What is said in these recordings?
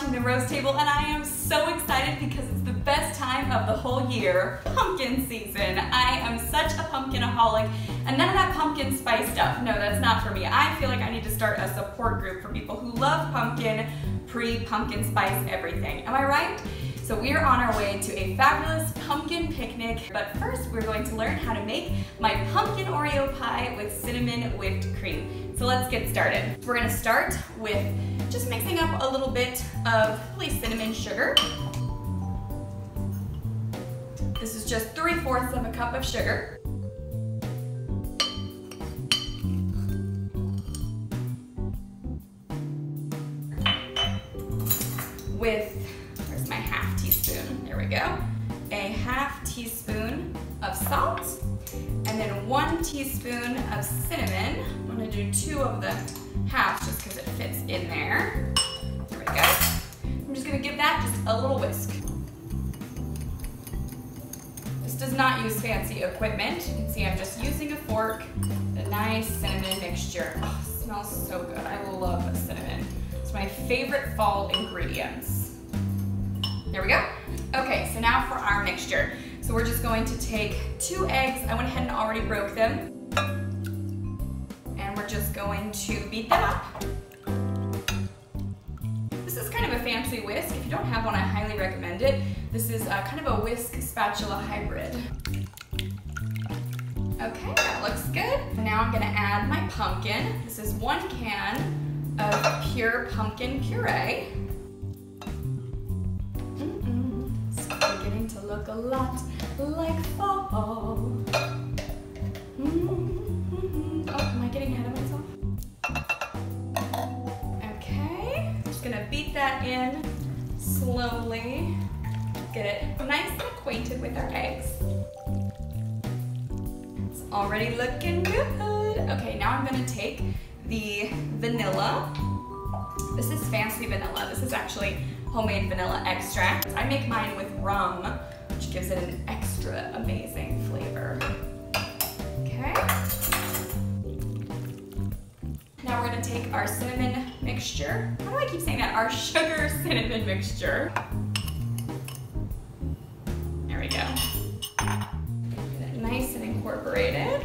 watching the roast table, and I am so excited because it's the best time of the whole year, pumpkin season. I am such a pumpkinaholic, and none of that pumpkin spice stuff. No, that's not for me. I feel like I need to start a support group for people who love pumpkin, pre-pumpkin spice everything. Am I right? So we are on our way to a fabulous pumpkin picnic, but first we're going to learn how to make my pumpkin Oreo pie with cinnamon whipped cream. So let's get started. We're gonna start with just mixing up a little bit of really cinnamon sugar. This is just 3/4 of a cup of sugar. With, where's my half teaspoon? There we go. A half teaspoon of salt, and then 1 teaspoon of cinnamon. I'm gonna do 2 of the halves just because it fits in there. There we go. I'm just gonna give that just a little whisk. This does not use fancy equipment. You can see I'm just using a fork, a nice cinnamon mixture. Oh, it smells so good. I love cinnamon. It's my favorite fall ingredients. There we go. Okay, so now for our mixture. So we're just going to take 2 eggs. I went ahead and already broke them. And we're just going to beat them up. This is kind of a fancy whisk. If you don't have one, I highly recommend it. This is kind of a whisk spatula hybrid. Okay, that looks good. So now I'm gonna add my pumpkin. This is 1 can of pure pumpkin puree. It's beginning to look a lot like fall. Oh, am I getting ahead of myself? Okay, just gonna beat that in slowly. Get it nice and acquainted with our eggs. It's already looking good. Okay, now I'm gonna take the vanilla. This is fancy vanilla. This is actually homemade vanilla extract. I make mine with rum, which gives it an extra amazing flavor. Okay. Now we're gonna take our cinnamon mixture. How do I keep saying that? Our sugar cinnamon mixture. There we go. Get it nice and incorporated.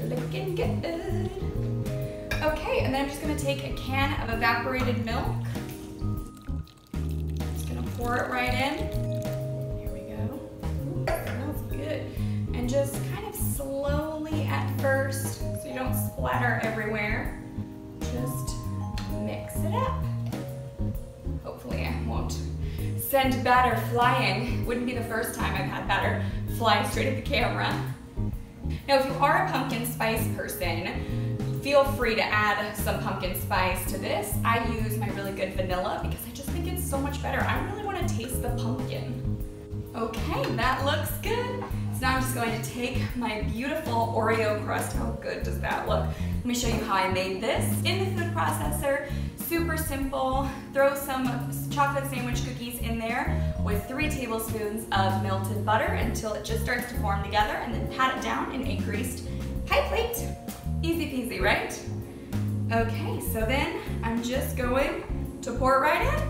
Looking good. Okay, and then I'm just gonna take a can of evaporated milk. Just gonna pour it right in. Here we go. Ooh, smells good. And just kind of slowly at first, so you don't splatter everywhere. Just mix it up. Hopefully I won't send batter flying. Wouldn't be the first time I've had batter fly straight at the camera. Now, if you are a pumpkin spice person, feel free to add some pumpkin spice to this. I use my really good vanilla because I just think it's so much better. I really want to taste the pumpkin. Okay, that looks good. So now I'm just going to take my beautiful Oreo crust. How good does that look? Let me show you how I made this. In the food processor, super simple. Throw some chocolate sandwich cookies in there with 3 tablespoons of melted butter until it just starts to form together, and then pat it down in a greased pie plate. Easy peasy, right? Okay, so then I'm just going to pour it right in.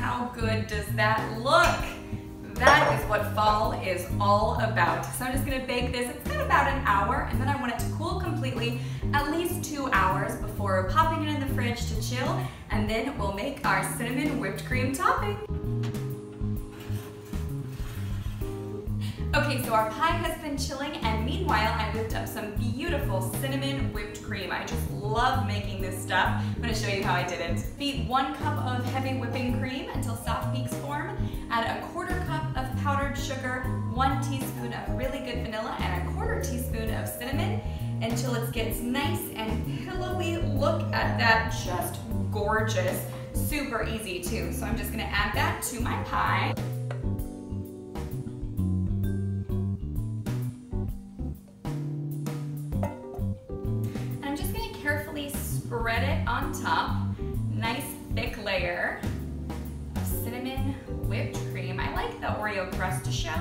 How good does that look? That is what fall is all about. So I'm just gonna bake this. It's got about an hour, and then I want it to cool completely, at least 2 hours before popping it in the fridge to chill, and then we'll make our cinnamon whipped cream topping. Okay, so our pie has been chilling, and meanwhile I whipped up some beautiful cinnamon whipped cream. I just love making this stuff. I'm gonna show you how I did it. Beat 1 cup of heavy whipping cream until soft peaks form. Add a 1/4 cup of powdered sugar, 1 teaspoon of really good vanilla, and a 1/4 teaspoon of cinnamon until it gets nice and pillowy. Look at that, just gorgeous. Super easy too. So I'm just gonna add that to my pie. Carefully spread it on top. Nice thick layer of cinnamon whipped cream. I like the Oreo crust to show,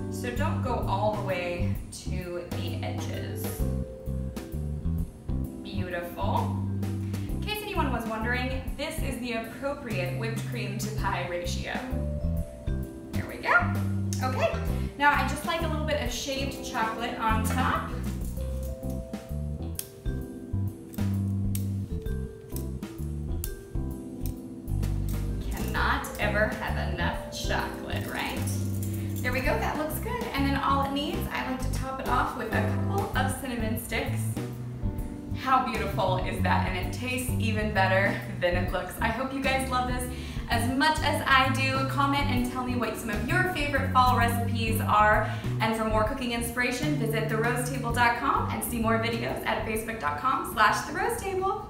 So don't go all the way to the edges. Beautiful. In case anyone was wondering, this is the appropriate whipped cream to pie ratio. There we go. Okay, now I just like a little bit of shaved chocolate on top. Cannot ever have enough chocolate, right? There we go, that looks good. And then all it needs, I like to top it off with a couple of cinnamon sticks. How beautiful is that? And it tastes even better than it looks. I hope you guys love this as much as I do. Comment and tell me what some of your favorite fall recipes are. And for more cooking inspiration, visit therosetable.com and see more videos at facebook.com/therosetable.